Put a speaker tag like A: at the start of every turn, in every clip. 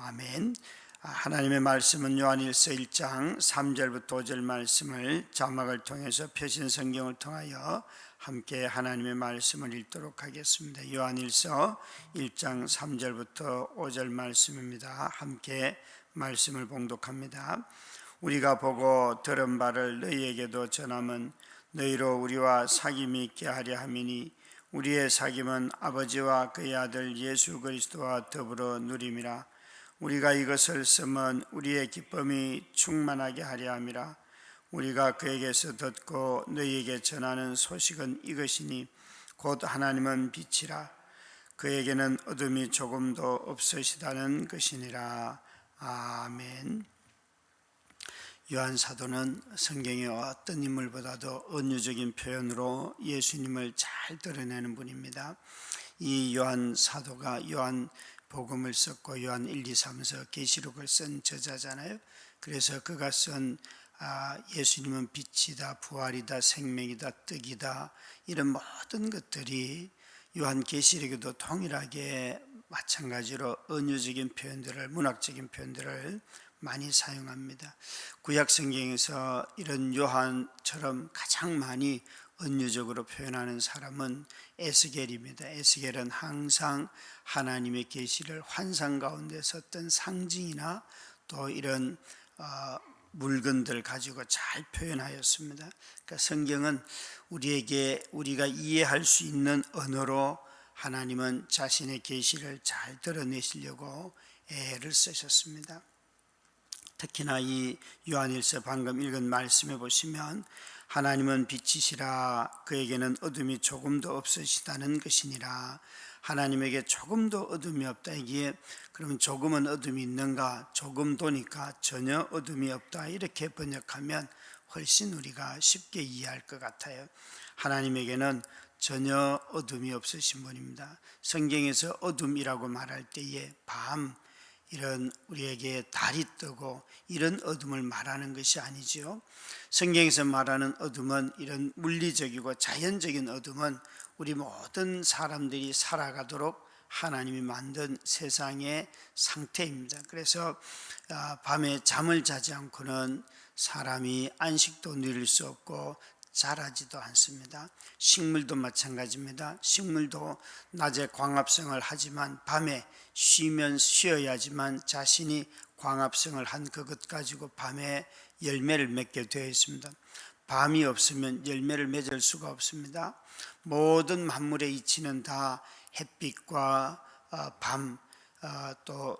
A: 아멘. 하나님의 말씀은 요한일서 1장 3절부터 5절 말씀을 자막을 통해서 표신 성경을 통하여 함께 하나님의 말씀을 읽도록 하겠습니다. 요한일서 1장 3절부터 5절 말씀입니다. 함께 말씀을 봉독합니다. 우리가 보고 들은 바를 너희에게도 전함은 너희로 우리와 사귐이 있게 하려 함이니 우리의 사귐은 아버지와 그의 아들 예수 그리스도와 더불어 누림이라. 우리가 이것을 쓰면 우리의 기쁨이 충만하게 하려 함이라. 우리가 그에게서 듣고 너희에게 전하는 소식은 이것이니 곧 하나님은 빛이라 그에게는 어둠이 조금도 없으시다는 것이니라. 아멘. 요한 사도는 성경의 어떤 인물보다도 은유적인 표현으로 예수님을 잘 드러내는 분입니다. 이 요한 사도가 요한 복음을 썼고 요한 1, 2, 3서 계시록을 쓴 저자잖아요. 그래서 그가 쓴 예수님은 빛이다, 부활이다, 생명이다, 떡이다, 이런 모든 것들이 요한 계시록에도 동일하게 마찬가지로 은유적인 표현들을, 문학적인 표현들을 많이 사용합니다. 구약 성경에서 이런 요한처럼 가장 많이 은유적으로 표현하는 사람은 에스겔입니다. 에스겔은 항상 하나님의 계시를 환상 가운데 썼던 상징이나 또 이런 물건들 가지고 잘 표현하였습니다. 그러니까 성경은 우리가 이해할 수 있는 언어로 하나님은 자신의 계시를 잘 드러내시려고 애를 쓰셨습니다. 특히나 이 요한일서 방금 읽은 말씀에 보시면 하나님은 빛이시라 그에게는 어둠이 조금도 없으시다는 것이니라. 하나님에게 조금도 어둠이 없다. 이게 그러면 조금은 어둠이 있는가? 조금도니까 전혀 어둠이 없다. 이렇게 번역하면 훨씬 우리가 쉽게 이해할 것 같아요. 하나님에게는 전혀 어둠이 없으신 분입니다. 성경에서 어둠이라고 말할 때에 밤, 이런 우리에게 달이 뜨고 이런 어둠을 말하는 것이 아니지요. 성경에서 말하는 어둠은 이런 물리적이고 자연적인 어둠은 우리 모든 사람들이 살아가도록 하나님이 만든 세상의 상태입니다. 그래서 밤에 잠을 자지 않고는 사람이 안식도 누릴 수 없고 자라지도 않습니다. 식물도 마찬가지입니다. 식물도 낮에 광합성을 하지만 밤에 쉬어야지만 자신이 광합성을 한 그것 가지고 밤에 열매를 맺게 되어 있습니다. 밤이 없으면 열매를 맺을 수가 없습니다. 모든 만물의 이치는 다 햇빛과 밤, 또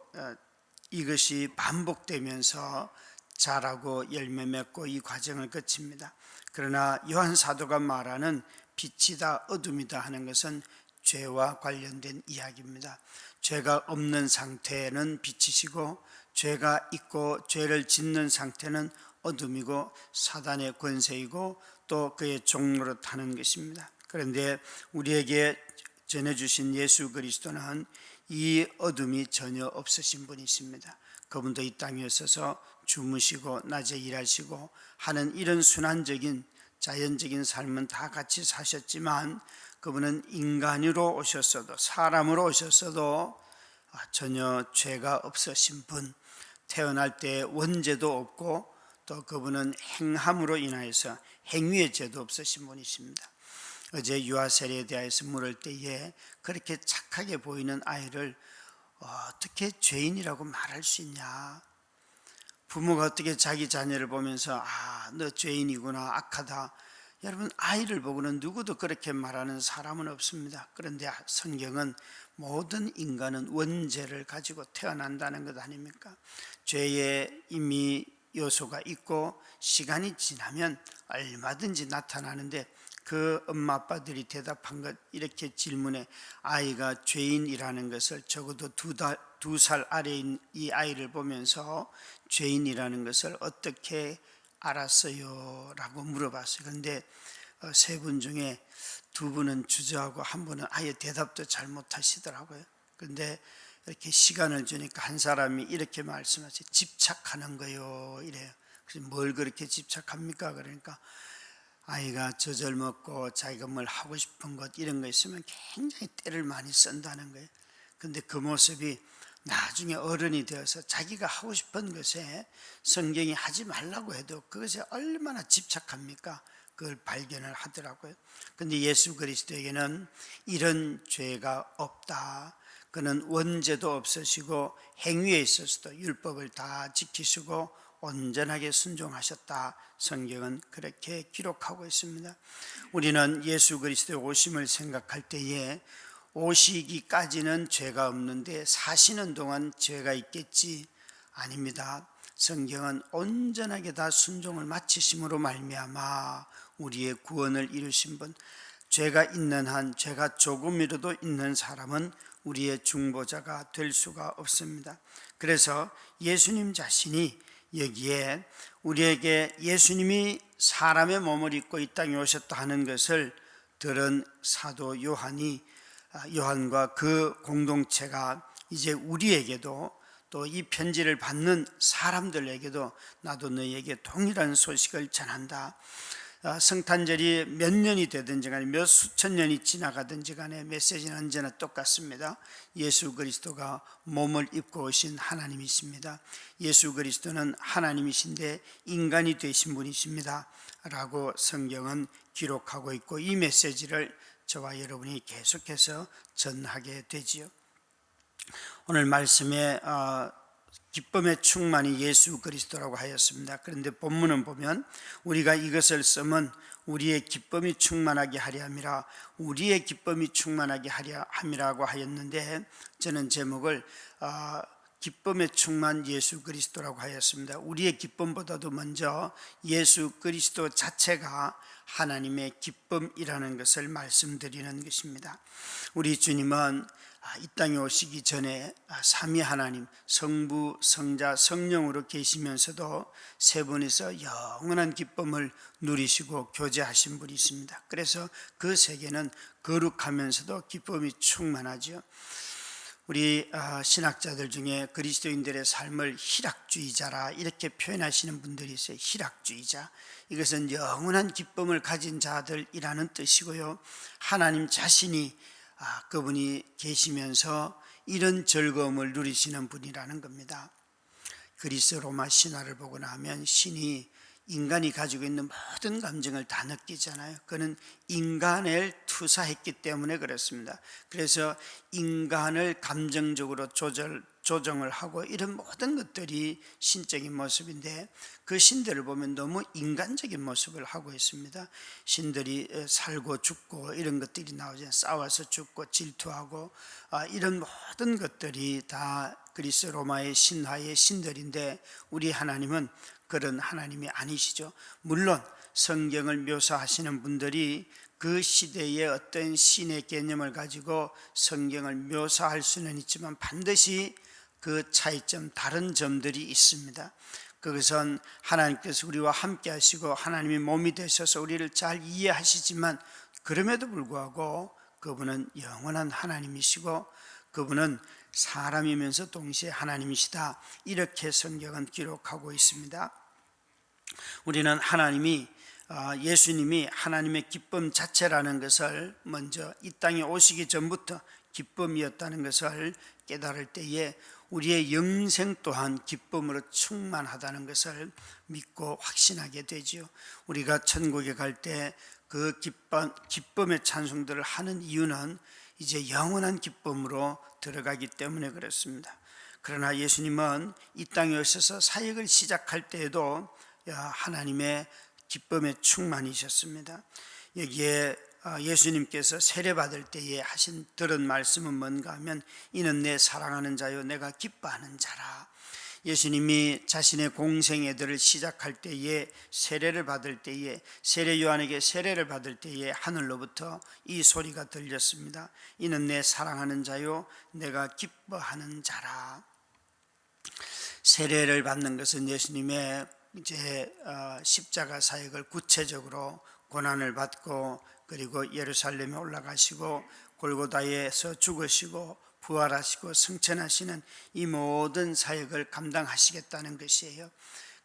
A: 이것이 반복되면서 자라고 열매 맺고 이 과정을 거칩니다. 그러나 요한 사도가 말하는 빛이다 어둠이다 하는 것은 죄와 관련된 이야기입니다. 죄가 없는 상태는 빛이시고 죄가 있고 죄를 짓는 상태는 어둠이고 사단의 권세이고 또 그의 종노릇 하는 것입니다. 그런데 우리에게 전해주신 예수 그리스도는 이 어둠이 전혀 없으신 분이십니다. 그분도 이 땅에 있어서 주무시고 낮에 일하시고 하는 이런 순환적인 자연적인 삶은 다 같이 사셨지만 그분은 인간으로 오셨어도 사람으로 오셨어도 전혀 죄가 없으신 분, 태어날 때 원죄도 없고 또 그분은 행함으로 인하여서 행위의 죄도 없으신 분이십니다. 어제 유아 세례에 대해서 물을 때에 그렇게 착하게 보이는 아이를 어떻게 죄인이라고 말할 수 있냐? 부모가 어떻게 자기 자녀를 보면서 너 죄인이구나, 악하다. 여러분, 아이를 보고는 누구도 그렇게 말하는 사람은 없습니다. 그런데 성경은 모든 인간은 원죄를 가지고 태어난다는 것 아닙니까? 죄에 이미 요소가 있고 시간이 지나면 얼마든지 나타나는데 그 엄마 아빠들이 대답한 것, 이렇게 질문에 아이가 죄인이라는 것을 적어도 두 살 아래인 이 아이를 보면서 죄인이라는 것을 어떻게 알았어요? 라고 물어봤어요. 그런데 세 분 중에 두 분은 주저하고 한 분은 아예 대답도 잘 못하시더라고요. 그런데 이렇게 시간을 주니까 한 사람이 이렇게 말씀하세요. 집착하는 거요, 이래요. 그래서 뭘 그렇게 집착합니까? 그러니까 아이가 젖을 먹고 자기가 뭘 하고 싶은 것 이런 거 있으면 굉장히 때를 많이 쓴다는 거예요. 근데 그 모습이 나중에 어른이 되어서 자기가 하고 싶은 것에 성경이 하지 말라고 해도 그것에 얼마나 집착합니까? 그걸 발견을 하더라고요. 근데 예수 그리스도에게는 이런 죄가 없다. 그는 원죄도 없으시고 행위에 있어서도 율법을 다 지키시고 온전하게 순종하셨다. 성경은 그렇게 기록하고 있습니다. 우리는 예수 그리스도의 오심을 생각할 때에 오시기까지는 죄가 없는데 사시는 동안 죄가 있겠지? 아닙니다. 성경은 온전하게 다 순종을 마치심으로 말미암아 우리의 구원을 이루신 분, 죄가 있는 한, 죄가 조금이라도 있는 사람은 우리의 중보자가 될 수가 없습니다. 그래서 예수님 자신이 여기에 우리에게 예수님이 사람의 몸을 입고 이 땅에 오셨다 하는 것을 들은 사도 요한과 그 공동체가 이제 우리에게도 또 이 편지를 받는 사람들에게도 나도 너희에게 동일한 소식을 전한다. 성탄절이 몇 년이 되든지 간에 몇 수천 년이 지나가든지 간에 메시지는 언제나 똑같습니다. 예수 그리스도가 몸을 입고 오신 하나님이십니다. 예수 그리스도는 하나님이신데 인간이 되신 분이십니다 라고 성경은 기록하고 있고, 이 메시지를 저와 여러분이 계속해서 전하게 되지요. 오늘 말씀에 기쁨의 충만이 예수 그리스도라고 하였습니다. 그런데 본문은 보면 우리가 이것을 쓰면 우리의 기쁨이 충만하게 하려 함이라, 우리의 기쁨이 충만하게 하려 함이라고 하였는데, 저는 제목을 기쁨의 충만 예수 그리스도라고 하였습니다. 우리의 기쁨보다도 먼저 예수 그리스도 자체가 하나님의 기쁨이라는 것을 말씀드리는 것입니다. 우리 주님은 이 땅에 오시기 전에 삼위 하나님 성부, 성자, 성령으로 계시면서도 세 분이서 영원한 기쁨을 누리시고 교제하신 분이십니다. 그래서 그 세계는 거룩하면서도 기쁨이 충만하죠. 우리 신학자들 중에 그리스도인들의 삶을 희락주의자라 이렇게 표현하시는 분들이 있어요. 희락주의자, 이것은 영원한 기쁨을 가진 자들이라는 뜻이고요. 하나님 자신이 그분이 계시면서 이런 즐거움을 누리시는 분이라는 겁니다. 그리스 로마 신화를 보고 나면 신이 인간이 가지고 있는 모든 감정을 다 느끼잖아요. 그는 인간을 투사했기 때문에 그렇습니다. 그래서 인간을 감정적으로 조정을 하고 이런 모든 것들이 신적인 모습인데, 그 신들을 보면 너무 인간적인 모습을 하고 있습니다. 신들이 살고 죽고 이런 것들이 나오잖아요. 싸워서 죽고 질투하고 이런 모든 것들이 다 그리스 로마의 신화의 신들인데, 우리 하나님은 그런 하나님이 아니시죠. 물론 성경을 묘사하시는 분들이 그 시대의 어떤 신의 개념을 가지고 성경을 묘사할 수는 있지만 반드시 그 차이점, 다른 점들이 있습니다. 그것은 하나님께서 우리와 함께 하시고 하나님이 몸이 되셔서 우리를 잘 이해하시지만, 그럼에도 불구하고 그분은 영원한 하나님이시고 그분은 사람이면서 동시에 하나님이시다, 이렇게 성경은 기록하고 있습니다. 우리는 예수님이 하나님의 기쁨 자체라는 것을 먼저 이 땅에 오시기 전부터 기쁨이었다는 것을 깨달을 때에 우리의 영생 또한 기쁨으로 충만하다는 것을 믿고 확신하게 되지요. 우리가 천국에 갈 때 그 기쁨의 찬송들을 하는 이유는 이제 영원한 기쁨으로 들어가기 때문에 그렇습니다. 그러나 예수님은 이 땅에 오셔서 사역을 시작할 때에도 하나님의 기쁨의 충만이셨습니다. 여기에 예수님께서 세례받을 때에 들은 말씀은 뭔가 하면, 이는 내 사랑하는 자요 내가 기뻐하는 자라. 예수님이 자신의 공생애들을 시작할 때에 세례를 받을 때에, 세례 요한에게 세례를 받을 때에 하늘로부터 이 소리가 들렸습니다. 이는 내 사랑하는 자요 내가 기뻐하는 자라. 세례를 받는 것은 예수님의 이제 십자가 사역을 구체적으로 고난을 받고, 그리고 예루살렘에 올라가시고 골고다에서 죽으시고 부활하시고 승천하시는 이 모든 사역을 감당하시겠다는 것이에요.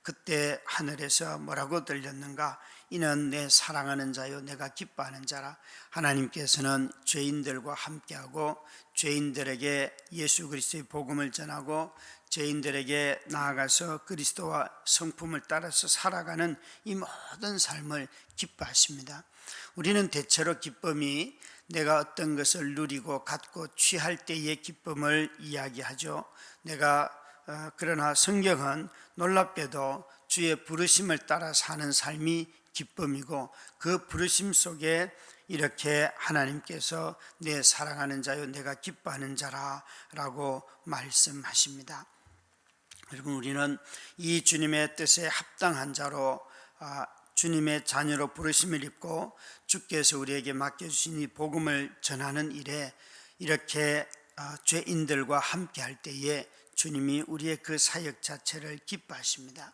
A: 그때 하늘에서 뭐라고 들렸는가? 이는 내 사랑하는 자요 내가 기뻐하는 자라. 하나님께서는 죄인들과 함께하고 죄인들에게 예수 그리스도의 복음을 전하고 죄인들에게 나아가서 그리스도와 성품을 따라서 살아가는 이 모든 삶을 기뻐하십니다. 우리는 대체로 기쁨이 내가 어떤 것을 누리고 갖고 취할 때의 기쁨을 이야기하죠. 그러나 성경은 놀랍게도 주의 부르심을 따라 사는 삶이 기쁨이고, 그 부르심 속에 이렇게 하나님께서 내 사랑하는 자요 내가 기뻐하는 자라 라고 말씀하십니다. 여러분, 우리는 이 주님의 뜻에 합당한 자로 주님의 자녀로 부르심을 입고 주께서 우리에게 맡겨주신 이 복음을 전하는 일에 이렇게 죄인들과 함께 할 때에 주님이 우리의 그 사역 자체를 기뻐하십니다.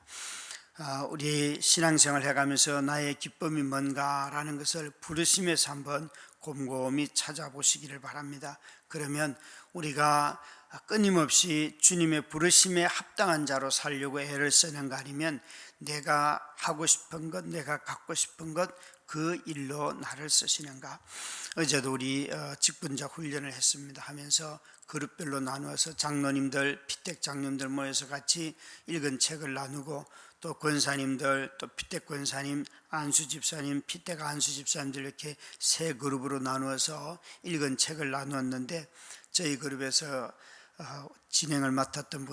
A: 우리 신앙생활 해가면서 나의 기쁨이 뭔가라는 것을 부르심에서 한번 곰곰이 찾아보시기를 바랍니다. 그러면 우리가 끊임없이 주님의 부르심에 합당한 자로 살려고 애를 쓰는가, 아니면 내가 하고 싶은 것, 내가 갖고 싶은 것, 그 일로 나를 쓰시는가. 어제도 우리 직분자 훈련을 했습니다. 하면서 그룹별로 나누어서 장로님들, 피택 장로님들 모여서 같이 읽은 책을 나누고, 또 권사님들, 또 피택 권사님, 안수 집사님, 피택 안수 집사님들, 이렇게 세 그룹으로 나누어서 읽은 책을 나누었는데, 저희 그룹에서 진행을 맡았던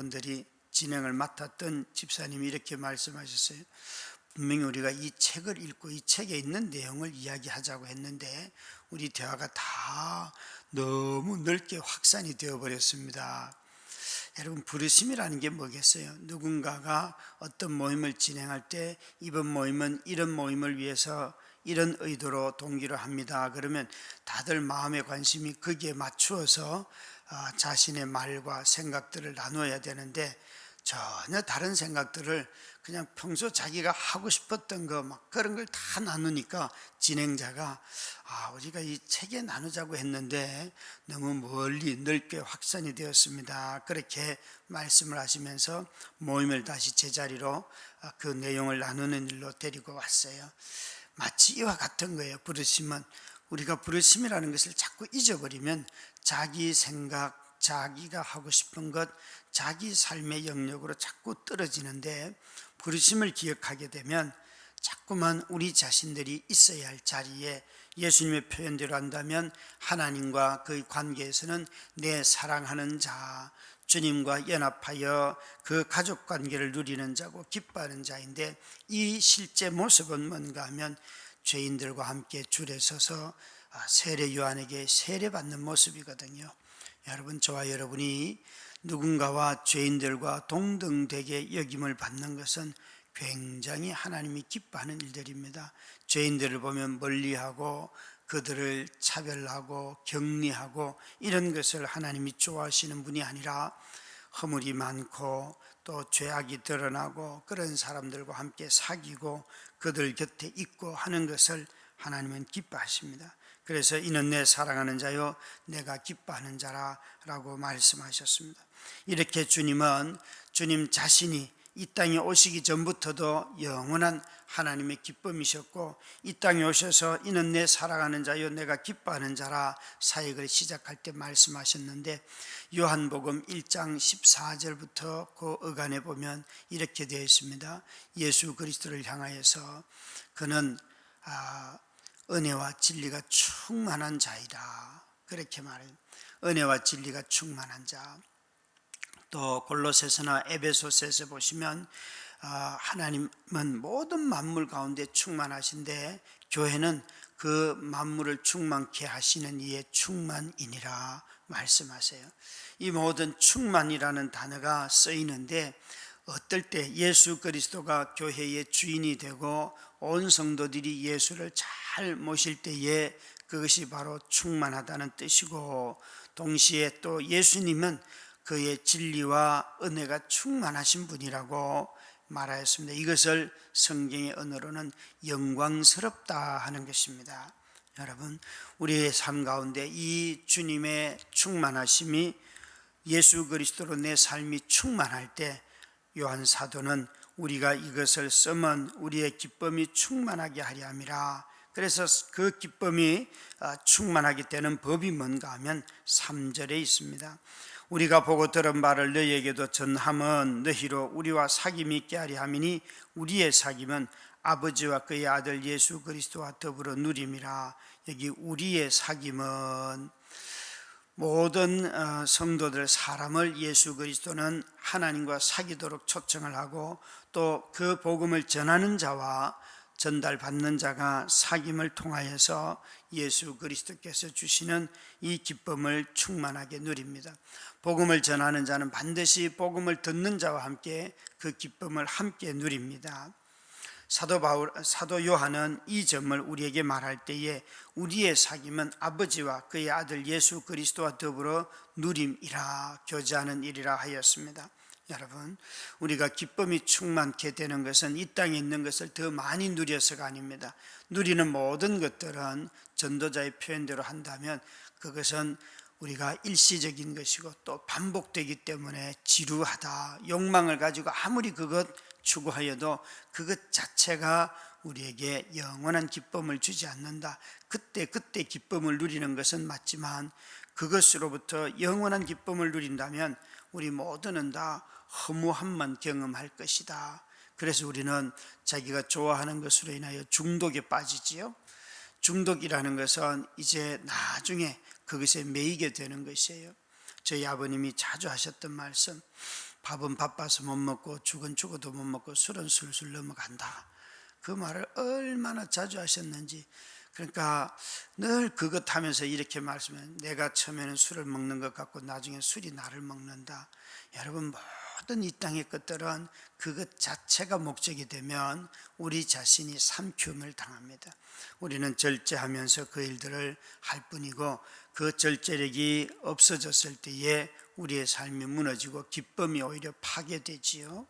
A: 집사님이 이렇게 말씀하셨어요. 분명히 우리가 이 책을 읽고 이 책에 있는 내용을 이야기하자고 했는데 우리 대화가 다 너무 넓게 확산이 되어버렸습니다. 여러분, 부르심이라는 게 뭐겠어요? 누군가가 어떤 모임을 진행할 때 이번 모임은 이런 모임을 위해서 이런 의도로 동기로 합니다. 그러면 다들 마음의 관심이 거기에 맞추어서 자신의 말과 생각들을 나누어야 되는데, 전혀 다른 생각들을 그냥 평소 자기가 하고 싶었던 거 막 그런 걸 다 나누니까 진행자가 우리가 이 책에 나누자고 했는데 너무 멀리 넓게 확산이 되었습니다. 그렇게 말씀을 하시면서 모임을 다시 제자리로 그 내용을 나누는 일로 데리고 왔어요. 마치 이와 같은 거예요. 부르심은 우리가 부르심이라는 것을 자꾸 잊어버리면 자기 생각, 자기가 하고 싶은 것, 자기 삶의 영역으로 자꾸 떨어지는데, 부르심을 기억하게 되면 자꾸만 우리 자신들이 있어야 할 자리에, 예수님의 표현대로 한다면 하나님과 그의 관계에서는 내 사랑하는 자, 주님과 연합하여 그 가족 관계를 누리는 자고 기뻐하는 자인데, 이 실제 모습은 뭔가 하면 죄인들과 함께 줄에 서서 세례 요한에게 세례받는 모습이거든요. 여러분, 저와 여러분이 누군가와 죄인들과 동등되게 여김을 받는 것은 굉장히 하나님이 기뻐하는 일들입니다. 죄인들을 보면 멀리하고 그들을 차별하고 격리하고 이런 것을 하나님이 좋아하시는 분이 아니라, 허물이 많고 또 죄악이 드러나고 그런 사람들과 함께 사귀고 그들 곁에 있고 하는 것을 하나님은 기뻐하십니다. 그래서 이는 내 사랑하는 자요 내가 기뻐하는 자라 라고 말씀하셨습니다. 이렇게 주님은 주님 자신이 이 땅에 오시기 전부터도 영원한 하나님의 기쁨이셨고, 이 땅에 오셔서 이는 내 사랑하는 자요 내가 기뻐하는 자라 사역을 시작할 때 말씀하셨는데, 요한복음 1장 14절부터 그 어간에 보면 이렇게 되어 있습니다. 예수 그리스도를 향하여서 그는 은혜와 진리가 충만한 자이다, 그렇게 말해요. 은혜와 진리가 충만한 자. 또 골로새서나 에베소서에서 보시면 하나님은 모든 만물 가운데 충만하신데 교회는 그 만물을 충만케 하시는 이의 충만이니라 말씀하세요. 이 모든 충만이라는 단어가 쓰이는데, 어떨 때 예수 그리스도가 교회의 주인이 되고 온 성도들이 예수를 잘 모실 때에 그것이 바로 충만하다는 뜻이고, 동시에 또 예수님은 그의 진리와 은혜가 충만하신 분이라고 말하였습니다. 이것을 성경의 언어로는 영광스럽다 하는 것입니다. 여러분, 우리의 삶 가운데 이 주님의 충만하심이, 예수 그리스도로 내 삶이 충만할 때 요한 사도는 우리가 이것을 쓰면 우리의 기쁨이 충만하게 하려 함이라. 그래서 그 기쁨이 충만하게 되는 법이 뭔가 하면 3절에 있습니다. 우리가 보고 들은 바를 너희에게도 전함은 너희로 우리와 사귐이 있게 하려 함이니 우리의 사귐은 아버지와 그의 아들 예수 그리스도와 더불어 누림이라. 여기 우리의 사귐은 모든 성도들 사람을 예수 그리스도는 하나님과 사귀도록 초청을 하고 또 그 복음을 전하는 자와 전달받는 자가 사귐을 통하여서 예수 그리스도께서 주시는 이 기쁨을 충만하게 누립니다. 복음을 전하는 자는 반드시 복음을 듣는 자와 함께 그 기쁨을 함께 누립니다. 사도 요한은 이 점을 우리에게 말할 때에 우리의 사귐은 아버지와 그의 아들 예수 그리스도와 더불어 누림이라, 교제하는 일이라 하였습니다. 여러분, 우리가 기쁨이 충만케 되는 것은 이 땅에 있는 것을 더 많이 누려서가 아닙니다. 누리는 모든 것들은 전도자의 표현대로 한다면 그것은 우리가 일시적인 것이고 또 반복되기 때문에 지루하다, 욕망을 가지고 아무리 그것 추구하여도 그것 자체가 우리에게 영원한 기쁨을 주지 않는다. 그때 기쁨을 누리는 것은 맞지만 그것으로부터 영원한 기쁨을 누린다면 우리 모두는 다 허무함만 경험할 것이다. 그래서 우리는 자기가 좋아하는 것으로 인하여 중독에 빠지지요. 중독이라는 것은 이제 나중에 그것에 매이게 되는 것이에요. 저희 아버님이 자주 하셨던 말씀, 밥은 바빠서 못 먹고 죽은 죽어도 못 먹고 술은 술술 넘어간다. 그 말을 얼마나 자주 하셨는지. 그러니까 늘 그것 하면서 이렇게 말씀해요. 내가 처음에는 술을 먹는 것 같고 나중에 술이 나를 먹는다. 여러분, 모든 이 땅의 것들은 그것 자체가 목적이 되면 우리 자신이 삼키움을 당합니다. 우리는 절제하면서 그 일들을 할 뿐이고 그 절제력이 없어졌을 때에 우리의 삶이 무너지고 기쁨이 오히려 파괴되지요.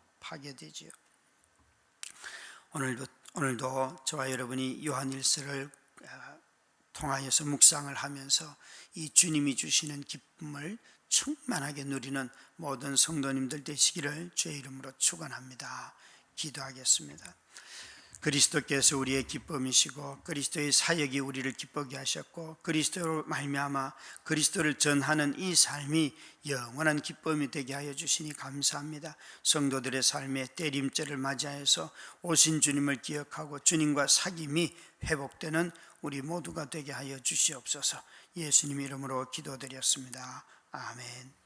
A: 오늘도 저와 여러분이 요한일서를 통하여서 묵상을 하면서 이 주님이 주시는 기쁨을 충만하게 누리는 모든 성도님들 되시기를 주의 이름으로 축원합니다. 기도하겠습니다. 그리스도께서 우리의 기쁨이시고 그리스도의 사역이 우리를 기쁘게 하셨고 그리스도로 말미암아 그리스도를 전하는 이 삶이 영원한 기쁨이 되게 하여 주시니 감사합니다. 성도들의 삶에 때림죄를 맞이하여서 오신 주님을 기억하고 주님과 사귐이 회복되는 우리 모두가 되게 하여 주시옵소서. 예수님 이름으로 기도드렸습니다. 아멘.